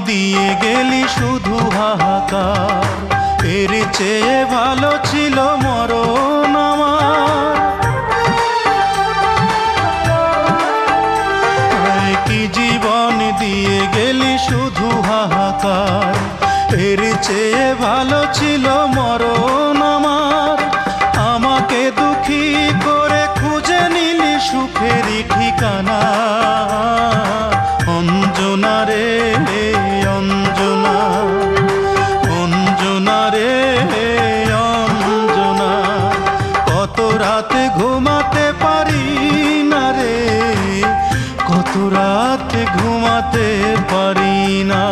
দিয়ে গেলি শুধু হাহাকার, এর চেয়ে ভালো ছিল মরণ আমার। কি জীবন দিয়ে গেলি শুধু হাহাকার, এর চেয়ে ভালো ছিল মরণ আমার। আমাকে দুঃখী করে খুঁজে নিলি সুখেরই ঠিকানা। অঞ্জনা রে অঞ্জনা, অঞ্জনা রে অঞ্জনা, কত রাতে ঘুমাতে পারি না রে, কত রাতে ঘুমাতে পারি না।